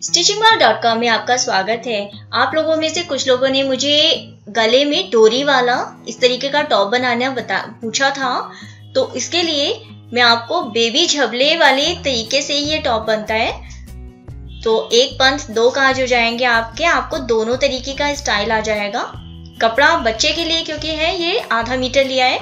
stitchingmark.com में आपका स्वागत है। आप लोगों में से कुछ लोगों ने मुझे गले में डोरी वाला इस तरीके का टॉप बनाना पूछा था, तो इसके लिए मैं आपको बेबी झबले वाले तरीके से ये टॉप बनता है। तो एक पंथ दो काज हो जाएंगे आपको दोनों तरीके का स्टाइल आ जाएगा। कपड़ा बच्चे के लिए क्योंकि है ये आधा मीटर लिया है,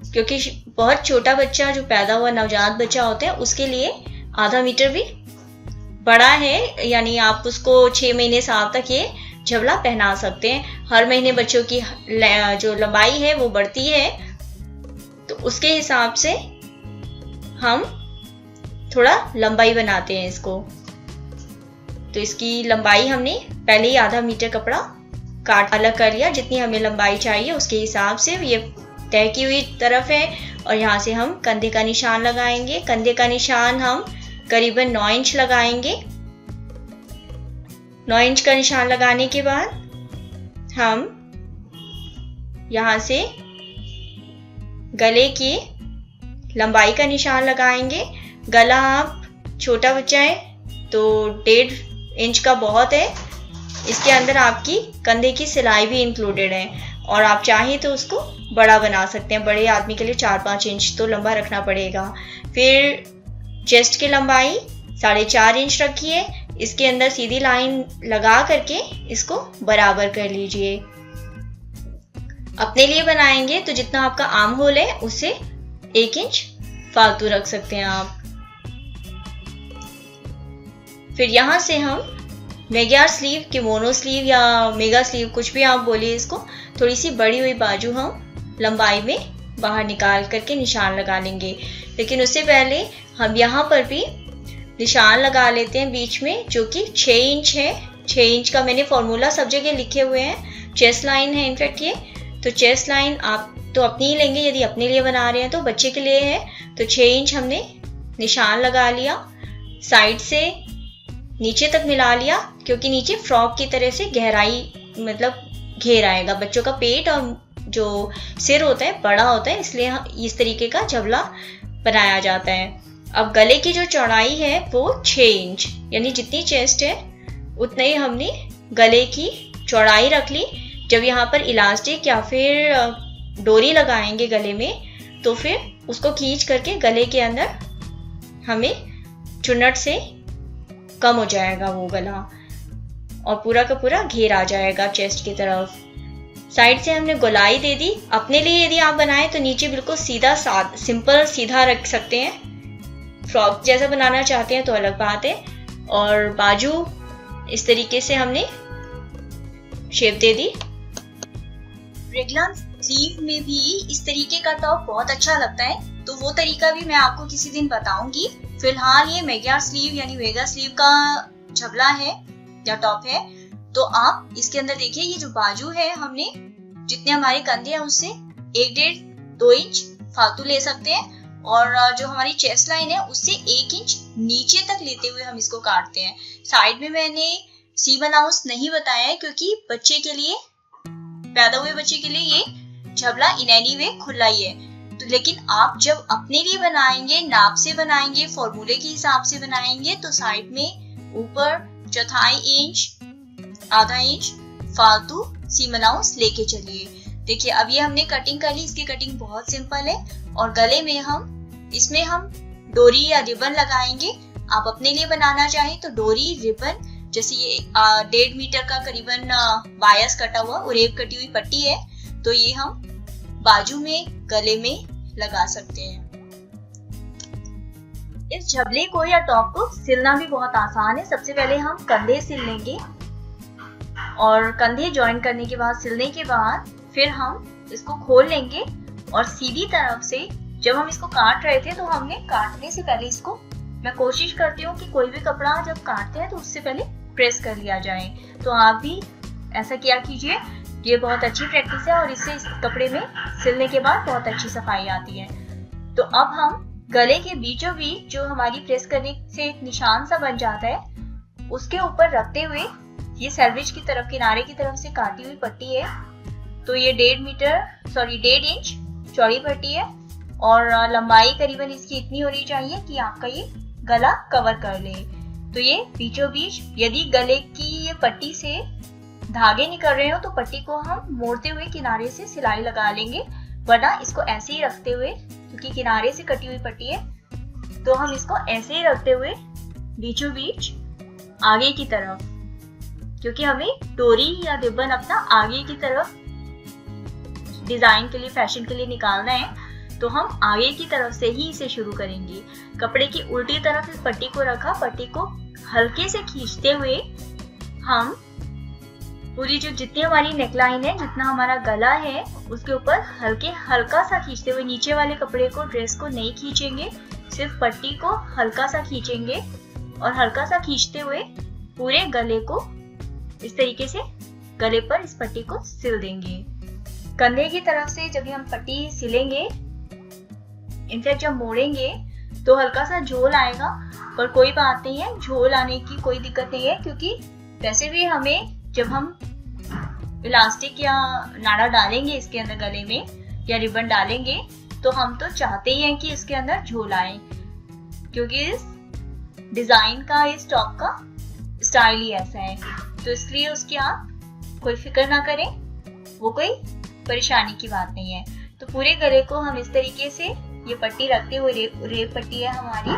क्योंकि बहुत छोटा बच्चा जो पैदा हुआ नवजात बच्चा होता है उसके लिए आधा मीटर भी बड़ा है, यानी आप उसको 6 महीने साल तक ये झबला पहना सकते हैं। हर महीने बच्चों की जो लंबाई है वो बढ़ती है, तो उसके हिसाब से हम थोड़ा लंबाई बनाते हैं इसको। तो इसकी लंबाई हमने पहले ही आधा मीटर कपड़ा काट अलग कर लिया, जितनी हमें लंबाई चाहिए उसके हिसाब से। ये तय की हुई तरफ है और यहाँ से हम कंधे का निशान लगाएंगे। कंधे का निशान हम करीबन 9 इंच लगाएंगे। 9 इंच का निशान लगाने के बाद हम यहाँ से गले की लंबाई का निशान लगाएंगे। गला आप छोटा बच्चा है तो 1.5 इंच का बहुत है। इसके अंदर आपकी कंधे की सिलाई भी इंक्लूडेड है और आप चाहें तो उसको बड़ा बना सकते हैं। बड़े आदमी के लिए 4-5 इंच तो लंबा रखना पड़ेगा। फिर चेस्ट की लंबाई 4.5 इंच रखिए। इसके अंदर सीधी लाइन लगा करके इसको बराबर कर लीजिए। अपने लिए बनाएंगे तो जितना आपका आर्म होल है उससे 1 इंच फालतू रख सकते हैं आप। फिर यहां से हम मेगा स्लीव, किमोनो स्लीव या मेगा स्लीव कुछ भी आप बोलिए इसको, थोड़ी सी बड़ी हुई बाजू हम लंबाई में बाहर निकाल करके निशान लगा लेंगे। लेकिन उससे पहले हम यहाँ पर भी निशान लगा लेते हैं बीच में, जो कि 6 इंच है। 6 इंच का मैंने फॉर्मूला सब जगह लिखे हुए हैं। चेस्ट लाइन है इनफैक्ट ये, तो चेस्ट लाइन आप तो अपनी ही लेंगे, यदि अपने लिए बना रहे हैं तो बच्चे के लिए है तो 6 इंच हमने निशान लगा लिया। साइड से नीचे तक मिला लिया, क्योंकि नीचे फ्रॉक की तरह से गहराई मतलब घेर आएगा। बच्चों का पेट और जो सिर होता है बड़ा होता है, इसलिए इस तरीके का झबला बनाया जाता है। अब गले की जो चौड़ाई है वो 6 इंच, यानी जितनी चेस्ट है उतने ही हमने गले की चौड़ाई रख ली। जब यहाँ पर इलास्टिक या फिर डोरी लगाएंगे गले में तो फिर उसको खींच करके गले के अंदर हमें चुन्नट से कम हो जाएगा वो गला और पूरा का पूरा घेर आ जाएगा चेस्ट की तरफ। साइड से हमने गोलाई दे दी। अपने लिए यदि आप बनाएं तो नीचे बिल्कुल सीधा सिंपल सीधा रख सकते हैं। फ्रॉक जैसा बनाना चाहते हैं तो अलग बात है। और बाजू इस तरीके से हमने शेप दे दी। रेगुलर स्लीव में भी इस तरीके का टॉप बहुत अच्छा लगता है, तो वो तरीका भी मैं आपको किसी दिन बताऊंगी। फिलहाल ये मेगा स्लीव यानी वेगा स्लीव का झबला है या टॉप है। तो आप इसके अंदर देखिए, ये जो बाजू है हमने जितने हमारे कंधे हैं उससे 1.5-2 इंच फालतू ले सकते हैं, और जो हमारी चेस्ट लाइन है उससे 1 इंच नीचे तक लेते हुए हम इसको काटते हैं। साइड में मैंने सीम अलाउंस नहीं बताया है, क्योंकि बच्चे के लिए, पैदा हुए बच्चे के लिए ये झबला इन एनी वे खुला ही है। तो लेकिन आप जब अपने लिए बनाएंगे, नाप से बनाएंगे, फॉर्मूले के हिसाब से बनाएंगे, तो साइड में ऊपर 1/4 इंच, आधा इंच फालतू सीम अलाउंस लेके चलिए। देखिए अब ये हमने कटिंग कर ली। इसकी कटिंग बहुत सिंपल है और गले में इसमें हम डोरी या रिबन लगाएंगे। आप अपने लिए बनाना चाहें तो डोरी, रिबन, जैसे ये 1.5 मीटर का करीबन बायस कटा हुआ उरेब कटी हुई पट्टी है, तो ये हम बाजू में, गले में लगा सकते हैं। इस झबले को या टॉप को सिलना भी बहुत आसान है। सबसे पहले हम कंधे सिल लेंगे और कंधे ज्वाइन करने के बाद, सिलने के बाद फिर हम इसको खोल लेंगे और सीधी तरफ से जब हम इसको काट रहे थे तो हमने काटने से पहले इसको, मैं कोशिश करती हूँ कि कोई भी कपड़ा जब काटते हैं तो उससे पहले प्रेस कर लिया जाए। तो आप भी ऐसा किया कीजिए। ये बहुत अच्छी प्रैक्टिस है और इससे इस कपड़े में सिलने के बाद बहुत अच्छी सफाई आती है। तो अब हम गले के बीचों बीच जो हमारी प्रेस करने से एक निशान सा बन जाता है, उसके ऊपर रखते हुए ये सैल्वेज की तरफ, किनारे की तरफ से काटी हुई पट्टी है। तो ये 1.5 इंच चौड़ी पट्टी है और लंबाई करीबन इसकी इतनी होनी चाहिए कि आपका ये गला कवर कर ले। तो ये बीचों बीच, यदि गले की ये पट्टी से धागे निकल रहे हो तो पट्टी को हम मोड़ते हुए किनारे से सिलाई लगा लेंगे, वरना इसको ऐसे ही रखते हुए, क्योंकि किनारे से कटी हुई पट्टी है तो हम इसको ऐसे ही रखते हुए बीचों बीच आगे की तरफ, क्योंकि हमें डोरी या रिबन अपना आगे की तरफ डिजाइन के लिए, फैशन के लिए निकालना है, तो हम आगे की तरफ से ही इसे शुरू करेंगे। कपड़े की उल्टी तरफ इस पट्टी को रखा, पट्टी को हल्के से खींचते हुए हम पूरी जो जितनी हमारी नेकलाइन है, जितना हमारा गला है, उसके ऊपर हल्का सा खींचते हुए, नीचे वाले कपड़े को, ड्रेस को नहीं खींचेंगे, सिर्फ पट्टी को हल्का सा खींचेंगे और हल्का सा खींचते हुए पूरे गले को इस तरीके से गले पर इस पट्टी को सिल देंगे। कंधे की तरफ से जब हम पट्टी सिलेंगे, इनफैक्ट जब मोड़ेंगे तो हल्का सा झोल आएगा, पर कोई बात नहीं है, झोल आने की कोई दिक्कत नहीं है, क्योंकि वैसे भी हमें जब हम इलास्टिक या नाड़ा डालेंगे इसके अंदर गले में या रिबन डालेंगे, तो हम तो चाहते ही हैं कि इसके अंदर झोल आए, क्योंकि इस डिजाइन का, इस टॉप का स्टाइल ही ऐसा है। तो इसलिए उसकी आप कोई फिक्र ना करें, वो कोई परेशानी की बात नहीं है। तो पूरे गले को हम इस तरीके से ये पट्टी रखते हुए, रेप पट्टी है हमारी,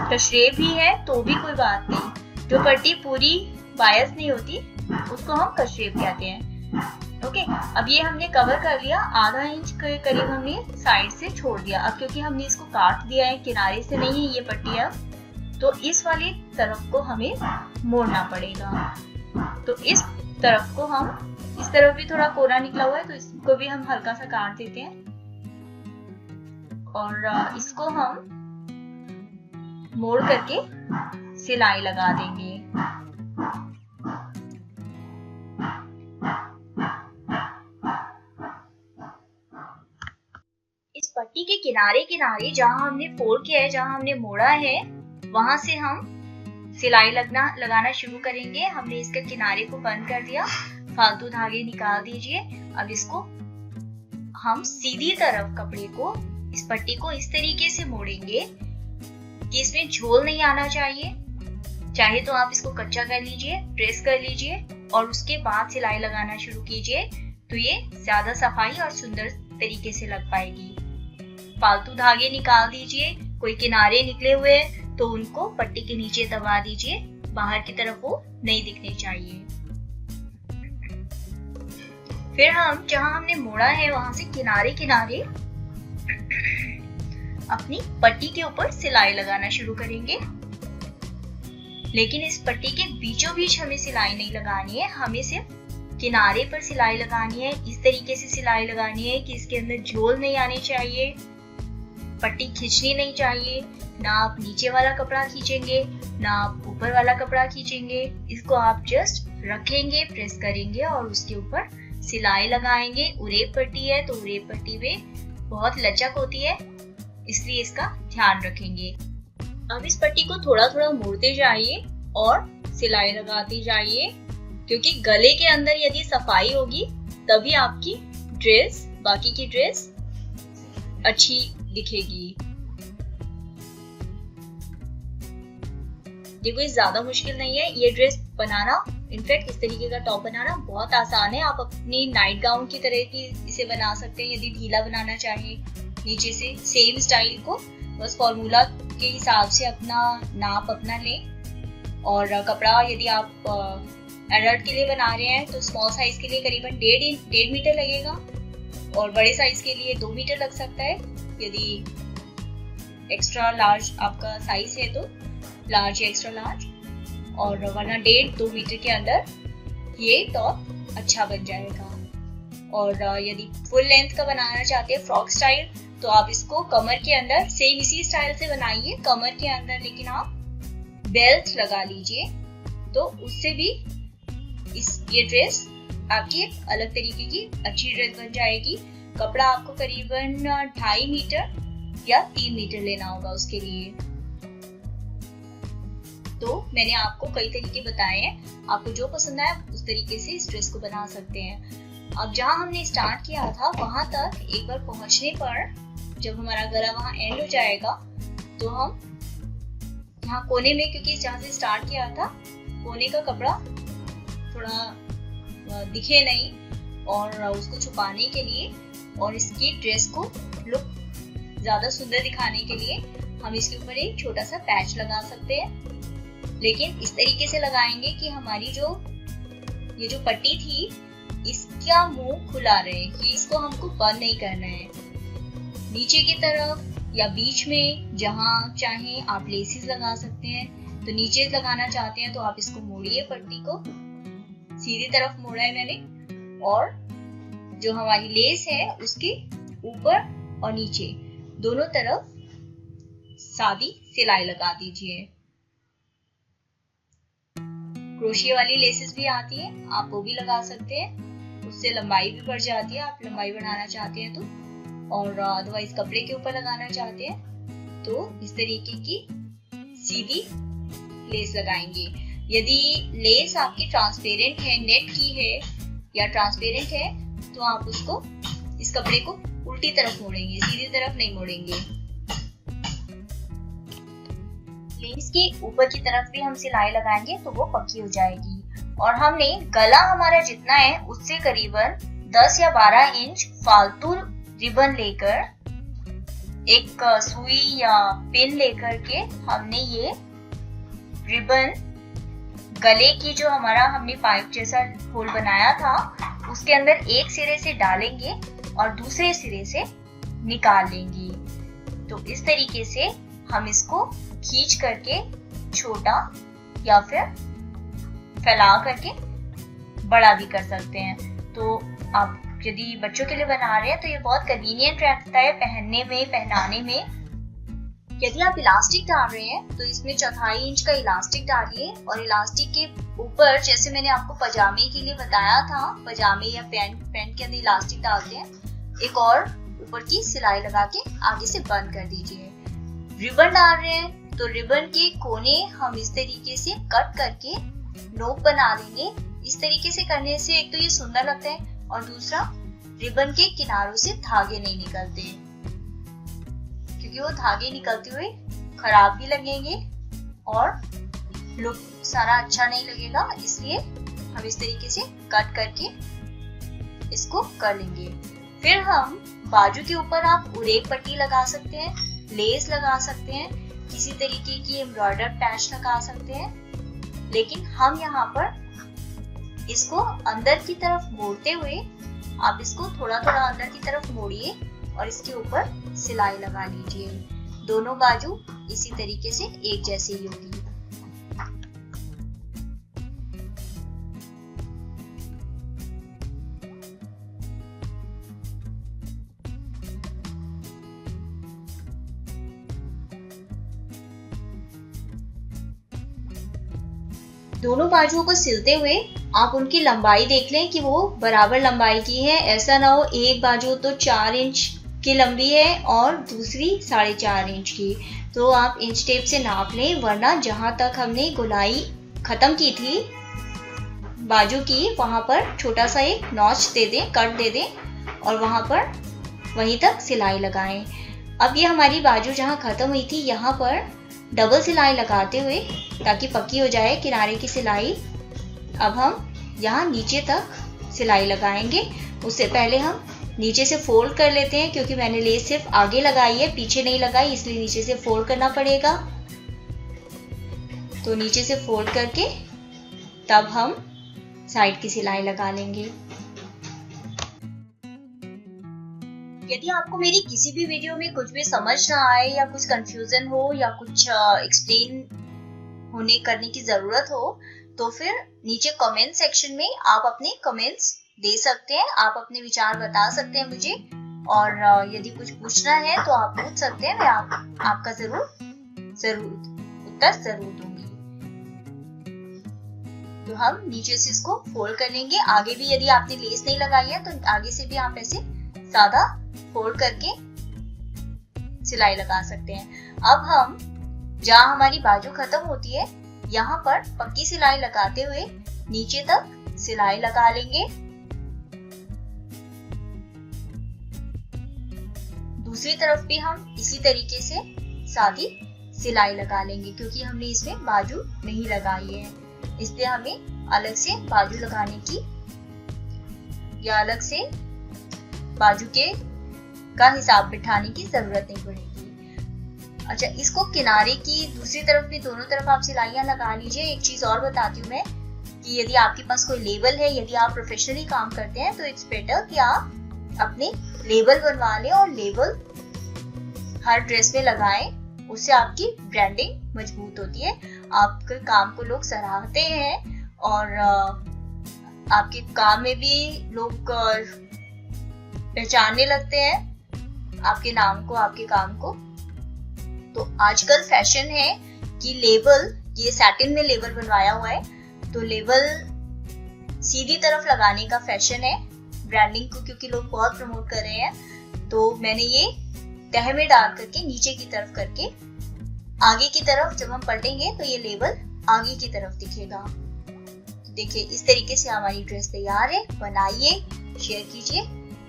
कशरेप भी है तो भी कोई बात नहीं, जो पट्टी पूरी बायस नहीं होती उसको हम कशरेप कहते हैं। ओके, अब ये हमने कवर कर लिया, आधा इंच के करीब हमने साइड से छोड़ दिया। अब क्योंकि हमने इसको काट दिया है, किनारे से नहीं है ये पट्टी, अब तो इस वाली तरफ को हमें मोड़ना पड़ेगा। तो इस तरफ को हम, इस तरफ भी थोड़ा कोना निकला हुआ है तो इसको भी हम हल्का सा काट देते हैं और इसको हम मोड़ करके सिलाई लगा देंगे। इस पट्टी के किनारे किनारे जहां हमने फोल्ड किया है, जहां हमने मोड़ा है, वहां से हम सिलाई लगाना शुरू करेंगे। हमने इसके किनारे को बंद कर दिया, फालतू धागे निकाल दीजिए। अब इसको हम सीधी तरफ कपड़े को, इस पट्टी को इस तरीके से मोड़ेंगे कि इसमें झोल नहीं आना चाहिए। चाहे तो आप इसको कच्चा कर लीजिए, प्रेस कर लीजिए और उसके बाद सिलाई लगाना शुरू कीजिए, तो ये ज्यादा सफाई और सुंदर तरीके से लग पाएगी। फालतू धागे निकाल दीजिए, कोई किनारे निकले हुए तो उनको पट्टी के नीचे दबा दीजिए, बाहर की तरफ वो नहीं दिखने चाहिए। फिर हम जहां हमने मोड़ा है वहां से किनारे किनारे अपनी पट्टी के ऊपर सिलाई लगाना शुरू करेंगे, लेकिन इस पट्टी के बीचों बीच हमें सिलाई नहीं लगानी है, हमें सिर्फ किनारे पर सिलाई लगानी है। इस तरीके से सिलाई लगानी है कि इसके अंदर झोल नहीं आने चाहिए, पट्टी खींचनी नहीं चाहिए, ना आप नीचे वाला कपड़ा खींचेंगे ना आप ऊपर वाला कपड़ा खींचेंगे। इसको आप जस्ट रखेंगे, प्रेस करेंगे और उसके ऊपर सिलाई लगाएंगे। उरेब पट्टी है तो उरेब पट्टी में बहुत लचक होती है, इसलिए इसका ध्यान रखेंगे। अब इस पट्टी को थोड़ा थोड़ा मोड़ते जाइए और सिलाई लगाते जाइए, क्योंकि गले के अंदर यदि सफाई होगी तभी आपकी ड्रेस, बाकी की ड्रेस अच्छी दिखेगी। ये कोई ज्यादा मुश्किल नहीं है ये ड्रेस बनाना, इनफैक्ट इस तरीके का टॉप बनाना बहुत आसान है। आप अपनी नाइट गाउन की तरह भी इसे बना सकते हैं, यदि ढीला बनाना चाहे नीचे से सेम स्टाइल को, बस फॉर्मूला के हिसाब से अपना नाप अपना लें। और कपड़ा यदि आप एडल्ट के लिए बना रहे हैं तो स्मॉल साइज के लिए करीबन 1.5 मीटर लगेगा और बड़े साइज के लिए 2 मीटर लग सकता है। यदि एक्स्ट्रा लार्ज आपका साइज है तो लार्ज या एक्स्ट्रा लार्ज, और वरना 1.5-2 मीटर के अंदर ये टॉप अच्छा बन जाएगा। और यदि फुल लेंथ का बनाना चाहते हैं फ्रॉक स्टाइल, तो आप इसको कमर के अंदर सेम इसी स्टाइल से बनाइए, कमर के अंदर लेकिन आप बेल्ट लगा लीजिए, तो उससे भी ये ड्रेस आपकी एक अलग तरीके की अच्छी ड्रेस बन जाएगी। कपड़ा आपको करीबन 2.5 मीटर या 3 मीटर लेना होगा उसके लिए। तो मैंने आपको कई तरीके बताए हैं, आपको जो पसंद आए उस तरीके से इस ड्रेस को बना सकते हैं। अब जहां हमने स्टार्ट किया था वहां तक एक बार पहुंचने पर जब हमारा गला वहां एंड हो जाएगा तो हम यहाँ कोने में, क्योंकि जहाँ से स्टार्ट किया था कोने का कपड़ा थोड़ा दिखे नहीं, और उसको छुपाने के लिए और इसकी ड्रेस को लुक ज्यादा सुंदर दिखाने के लिए हम इसके ऊपर एक छोटा सा पैच लगा सकते हैं। लेकिन इस तरीके से लगाएंगे कि हमारी ये जो पट्टी थी इसका मुंह खुला रहे, कि इसको हमको बंद नहीं करना है। नीचे की तरफ या बीच में जहाँ चाहे आप लेसेस लगा सकते हैं। तो नीचे लगाना चाहते हैं तो आप इसको मोड़िए, पट्टी को सीधी तरफ मोड़ा है मैंने, और जो हमारी लेस है उसके ऊपर और नीचे दोनों तरफ सादी सिलाई लगा दीजिए। क्रोशिया वाली लेसेस भी आती है, आप वो भी लगा सकते हैं, उससे लंबाई भी बढ़ जाती है, आप लंबाई बढ़ाना चाहते हैं तो, और अदरवाइज कपड़े के ऊपर लगाना चाहते हैं तो इस तरीके की सीधी लेस लगाएंगे। यदि लेस आपकी ट्रांसपेरेंट है, नेट की है या ट्रांसपेरेंट है, तो आप उसको, इस कपड़े को उल्टी तरफ मोड़ेंगे, सीधी तरफ नहीं मोड़ेंगे। लेस के ऊपर की तरफ भी हम सिलाई लगाएंगे तो वो पक्की हो जाएगी। और हमने गला हमारा जितना है उससे करीबन 10 या 12 इंच फालतू रिबन लेकर, एक सुई या पिन लेकर के हमने ये रिबन गले की जो हमारा हमने पाइप जैसा होल बनाया था उसके अंदर एक सिरे से डालेंगे और दूसरे सिरे से निकाल लेंगे। तो इस तरीके से हम इसको खींच करके छोटा या फिर फैला करके बड़ा भी कर सकते हैं। तो आप यदि बच्चों के लिए बना रहे हैं तो ये बहुत कन्वीनियंट रहता है पहनने में, पहनाने में। यदि आप इलास्टिक डाल रहे हैं तो इसमें 1/4 इंच का इलास्टिक डालिए, और इलास्टिक के ऊपर, जैसे मैंने आपको पजामे के लिए बताया था, पजामे या पैंट के अंदर इलास्टिक डालते हैं, एक और ऊपर की सिलाई लगा के आगे से बंद कर दीजिए। रिबन डाल रहे हैं तो रिबन के कोने हम इस तरीके से कट करके नोक बना देंगे। इस तरीके से करने से एक तो ये सुंदर लगता है, और दूसरा रिबन के किनारों से धागे नहीं निकलते, क्योंकि वो धागे निकलते हुए खराब भी लगेंगे और लुक सारा अच्छा नहीं लगेगा। इसलिए हम इस तरीके से कट करके इसको कर लेंगे। फिर हम बाजू के ऊपर आप उरेक पट्टी लगा सकते हैं, लेस लगा सकते हैं, किसी तरीके की एम्ब्रॉयडर पैच लगा सकते हैं। लेकिन हम यहाँ पर इसको अंदर की तरफ मोड़ते हुए, आप इसको थोड़ा थोड़ा अंदर की तरफ मोड़िए और इसके ऊपर सिलाई लगा लीजिए। दोनों बाजू इसी तरीके से एक जैसी ही होगी। दोनों बाजुओं को सिलते हुए आप उनकी लंबाई देख लें कि वो बराबर लंबाई की है। ऐसा ना हो एक बाजू तो 4 इंच की लंबी है और दूसरी 4.5 इंच की। तो आप इंच टेप से नाप लें, वरना जहां तक हमने गोलाई खत्म की थी बाजू की, वहां पर छोटा सा एक नॉच दे दें, कट दे दें, और वहां पर वहीं तक सिलाई लगाएं। अब ये हमारी बाजू जहां खत्म हुई थी, यहाँ पर डबल सिलाई लगाते हुए, ताकि पक्की हो जाए किनारे की सिलाई, अब हम यहाँ नीचे तक सिलाई लगाएंगे। उससे पहले हम नीचे से फोल्ड कर लेते हैं, क्योंकि मैंने लेस सिर्फ आगे लगाई है, पीछे नहीं लगाई, इसलिए नीचे से फोल्ड करना पड़ेगा। तो नीचे से फोल्ड करके तब हम साइड की सिलाई लगा लेंगे। यदि आपको मेरी किसी भी वीडियो में कुछ भी समझ ना आए, या कुछ कंफ्यूजन हो, या कुछ एक्सप्लेन होने करने की जरूरत हो, तो फिर नीचे कमेंट सेक्शन में आप अपने कमेंट्स दे सकते हैं, आप अपने विचार बता सकते हैं मुझे। और यदि कुछ पूछना है तो आप पूछ सकते हैं, मैं आपका जरूर उत्तर जरूर दूंगी। तो हम नीचे से इसको फोल्ड कर लेंगे। आगे भी यदि आपने लेस नहीं लगाई है तो आगे से भी आप ऐसे सादा फोल्ड करके सिलाई लगा सकते हैं। अब हम जहाँ हमारी बाजू खत्म होती है, यहाँ पर पक्की सिलाई लगाते हुए नीचे तक सिलाई लगा लेंगे। दूसरी तरफ भी हम इसी तरीके से सादी सिलाई लगा लेंगे, क्योंकि हमने इसमें बाजू नहीं लगाई है, इसलिए हमें अलग से बाजू लगाने की या अलग से बाजू का हिसाब बिठाने की जरूरत नहीं पड़ेगी। अच्छा, इसको किनारे की दूसरी तरफ भी दोनों तरफ आप सिलाइयां लगा लीजिए। एक चीज और बताती हूँ मैं कि यदि आपके पास कोई लेबल है, यदि आप प्रोफेशनली काम करते हैं, तो इट्स बेटर कि आप अपने लेबल बनवा लें और लेबल हर ड्रेस में लगाएं, उससे आपकी ब्रांडिंग मजबूत होती है, आपके काम को लोग सराहते हैं और आपके काम में भी लोग पहचानने लगते हैं आपके नाम को, आपके काम को। तो आजकल फैशन है कि लेबल, ये सैटिन में लेबल बनवाया हुआ है, तो लेबल सीधी तरफ लगाने का फैशन है ब्रांडिंग को, क्योंकि लोग बहुत प्रमोट कर रहे हैं। तो मैंने ये तह में डाल करके नीचे की तरफ करके आगे की तरफ जब हम पलटेंगे तो ये लेबल आगे की तरफ दिखेगा। देखिए, इस तरीके से हमारी ड्रेस तैयार है। बनाइए, शेयर कीजिए।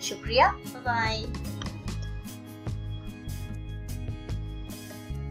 शुक्रिया, बाय बाय।